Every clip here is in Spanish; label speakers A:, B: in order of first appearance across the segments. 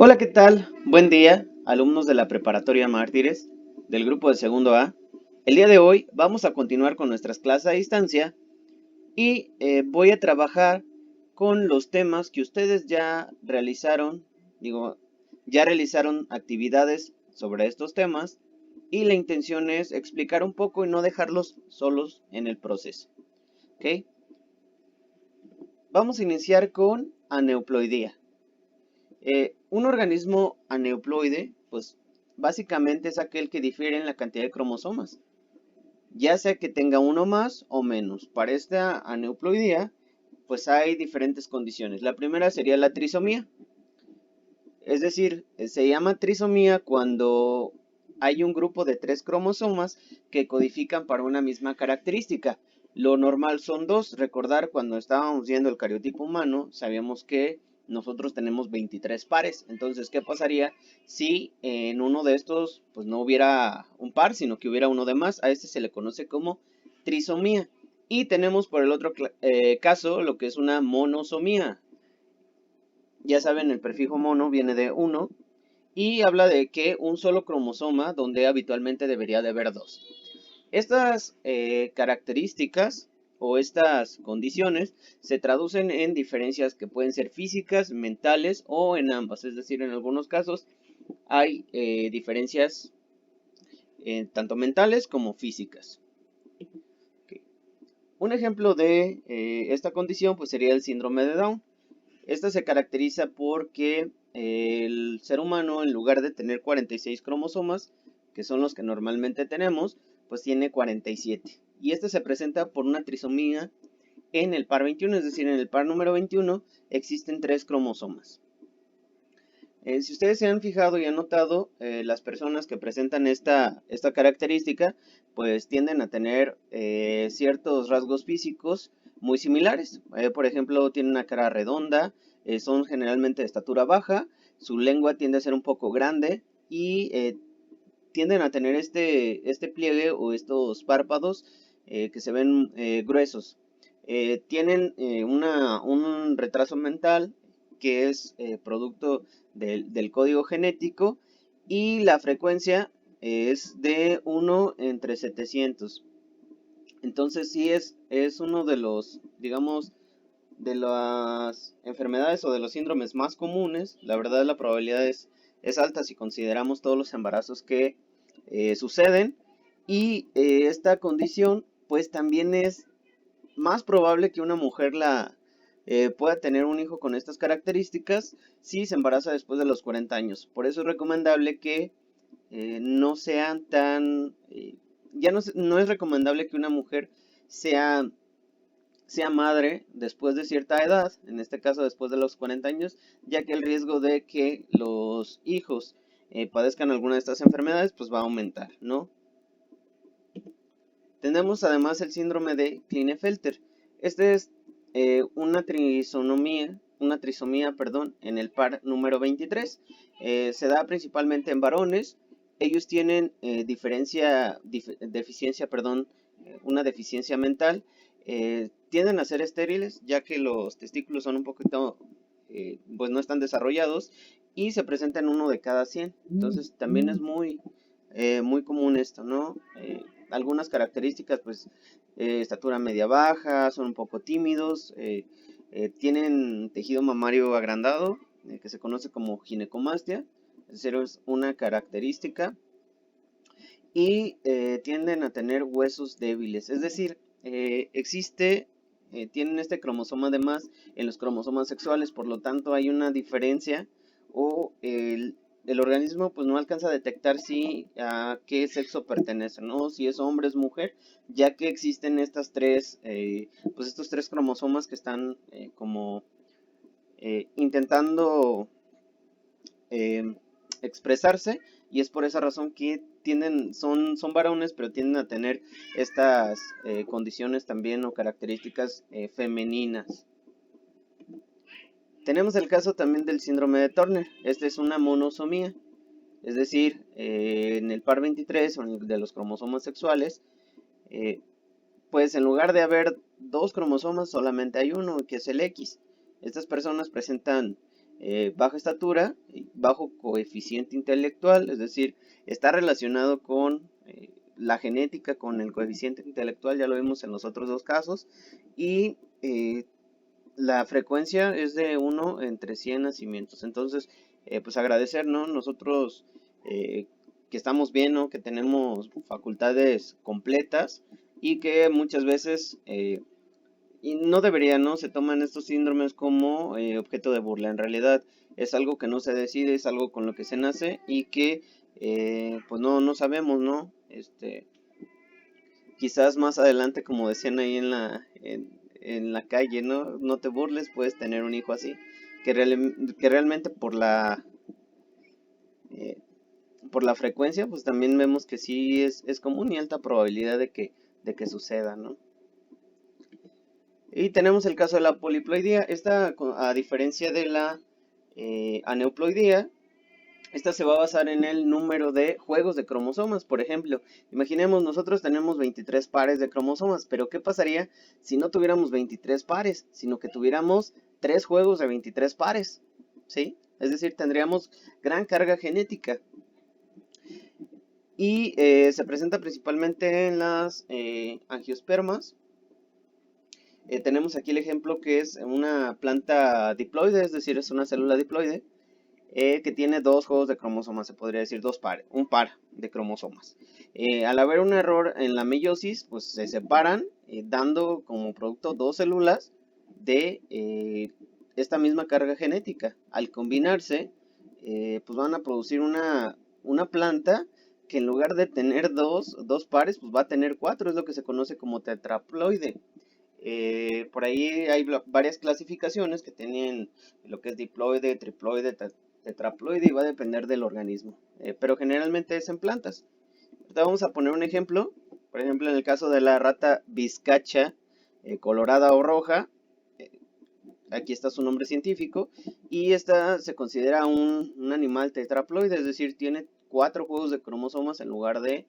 A: Hola, ¿qué tal? Buen día, alumnos de la Preparatoria Mártires, del grupo de segundo A. El día de hoy vamos a continuar con nuestras clases a distancia y voy a trabajar con los temas que ustedes ya realizaron, ya realizaron actividades sobre estos temas y la intención es explicar un poco y no dejarlos solos en el proceso. ¿Ok? Vamos a iniciar con aneuploidía. Un organismo aneuploide, pues básicamente es aquel que difiere en la cantidad de cromosomas, ya sea que tenga uno más o menos. Para esta aneuploidía, pues hay diferentes condiciones. La primera sería la trisomía, es decir, se llama trisomía cuando hay un grupo de 3 cromosomas que codifican para una misma característica. Lo normal son 2. Recordar cuando estábamos viendo el cariotipo humano, sabíamos que nosotros tenemos 23 pares. Entonces, ¿qué pasaría si en uno de estos pues no hubiera un par, sino que hubiera uno de más? A este se le conoce como trisomía. Y tenemos por el otro caso lo que es una monosomía. Ya saben, el prefijo mono viene de 1 y habla de que un solo cromosoma donde habitualmente debería de haber 2. Estas características o estas condiciones se traducen en diferencias que pueden ser físicas, mentales o en ambas. Es decir, en algunos casos hay diferencias tanto mentales como físicas. Okay. Un ejemplo de esta condición pues sería el síndrome de Down. Esta se caracteriza porque el ser humano, en lugar de tener 46 cromosomas, que son los que normalmente tenemos, pues tiene 47. Y este se presenta por una trisomía en el par 21, es decir, en el par número 21 existen 3 cromosomas. Si ustedes se han fijado y han notado, las personas que presentan esta característica, pues tienden a tener ciertos rasgos físicos muy similares. Por ejemplo, tienen una cara redonda, son generalmente de estatura baja, su lengua tiende a ser un poco grande y tienden a tener este pliegue o estos párpados que se ven gruesos. Tienen un retraso mental que es producto del código genético y la frecuencia es de 1 entre 700. Entonces sí es uno de los, digamos, de las enfermedades o de los síndromes más comunes. La verdad la probabilidad es alta si consideramos todos los embarazos que suceden y esta condición pues también es más probable que una mujer pueda tener un hijo con estas características si se embaraza después de los 40 años. Por eso es recomendable que no sean tan... ya no es recomendable que una mujer sea madre después de cierta edad, en este caso después de los 40 años, ya que el riesgo de que los hijos padezcan alguna de estas enfermedades pues va a aumentar, ¿no? Tenemos además el síndrome de Klinefelter. Este es una trisomía, perdón, en el par número 23. Se da principalmente en varones. Ellos tienen una deficiencia mental. Tienden a ser estériles, ya que los testículos son un poquito, pues no están desarrollados y se presentan uno de cada 100. Entonces también es muy común esto, ¿no? Algunas características, pues, estatura media baja, son un poco tímidos, tienen tejido mamario agrandado, que se conoce como ginecomastia, es decir, es una característica, y tienden a tener huesos débiles, es decir, tienen este cromosoma de más en los cromosomas sexuales, por lo tanto hay una diferencia o el organismo pues no alcanza a detectar si a qué sexo pertenece, ¿no? Si es hombre, es mujer, ya que existen estos tres cromosomas que están como intentando eh, expresarse, y es por esa razón que son varones, pero tienden a tener estas condiciones también o características femeninas. Tenemos el caso también del síndrome de Turner. Este es una monosomía, es decir, en el par 23 o en el de los cromosomas sexuales, pues en lugar de haber 2 cromosomas solamente hay uno, que es el X. Estas personas presentan baja estatura, bajo coeficiente intelectual, es decir, está relacionado con la genética, con el coeficiente intelectual, ya lo vimos en los otros dos casos, y la frecuencia es de 1 entre 100 nacimientos. Entonces, pues agradecer, ¿no? Nosotros que estamos bien, ¿no? Que tenemos facultades completas y que muchas veces, y no debería, ¿no? Se toman estos síndromes como objeto de burla. En realidad es algo que no se decide, es algo con lo que se nace y que, pues no sabemos, ¿no? Quizás más adelante, como decían ahí en la calle, ¿no? No te burles, puedes tener un hijo así. Que realmente eh, por la frecuencia, pues también vemos que sí es común y alta probabilidad de que suceda, ¿no? Y tenemos el caso de la poliploidía. Esta, a diferencia de la aneuploidía, esta se va a basar en el número de juegos de cromosomas. Por ejemplo, imaginemos nosotros tenemos 23 pares de cromosomas, pero ¿qué pasaría si no tuviéramos 23 pares, sino que tuviéramos 3 juegos de 23 pares? ¿Sí? Es decir, tendríamos gran carga genética. Y se presenta principalmente en las angiospermas. Tenemos aquí el ejemplo que es una planta diploide, es decir, es una célula diploide que tiene dos juegos de cromosomas, se podría decir un par de cromosomas. Al haber un error en la meiosis, pues se separan, dando como producto dos células de esta misma carga genética. Al combinarse, pues van a producir una planta que en lugar de tener dos pares, pues va a tener cuatro, es lo que se conoce como tetraploide. Por ahí hay varias clasificaciones que tienen lo que es diploide, triploide, tetraploide y va a depender del organismo. Pero generalmente es en plantas. Ahorita vamos a poner un ejemplo. Por ejemplo, en el caso de la rata vizcacha colorada o roja, eh, aquí está su nombre científico, y esta se considera un animal tetraploide, es decir, tiene 4 juegos de cromosomas en lugar eh,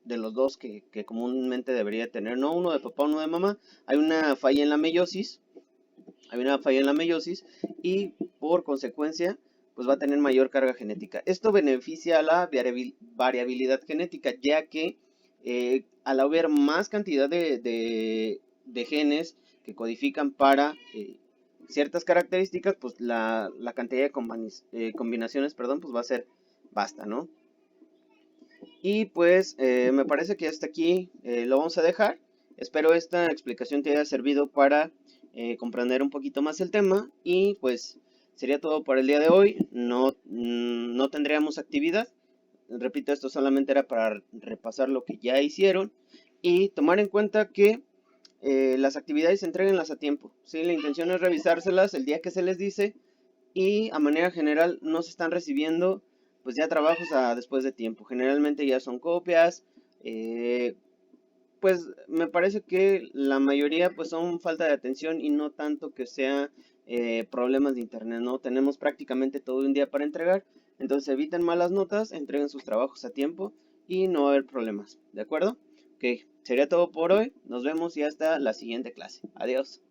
A: de los dos que comúnmente debería tener, no uno de papá, uno de mamá. Hay una falla en la meiosis, y por consecuencia pues va a tener mayor carga genética. Esto beneficia a la variabilidad genética, ya que al haber más cantidad de genes que codifican para ciertas características, pues la cantidad de combinaciones, perdón, pues va a ser basta, ¿no? Y pues me parece que hasta aquí lo vamos a dejar. Espero esta explicación te haya servido para comprender un poquito más el tema. Y pues sería todo por el día de hoy. No tendríamos actividad. Repito, esto solamente era para repasar lo que ya hicieron. Y tomar en cuenta que las actividades entreguenlas a tiempo. ¿Sí? La intención es revisárselas el día que se les dice y a manera general no se están recibiendo pues ya trabajos después de tiempo. Generalmente ya son copias, pues me parece que la mayoría pues son falta de atención y no tanto que sea problemas de internet, ¿no? Tenemos prácticamente todo un día para entregar, entonces eviten malas notas, entreguen sus trabajos a tiempo y no va a haber problemas, ¿de acuerdo? Ok, sería todo por hoy, nos vemos y hasta la siguiente clase. Adiós.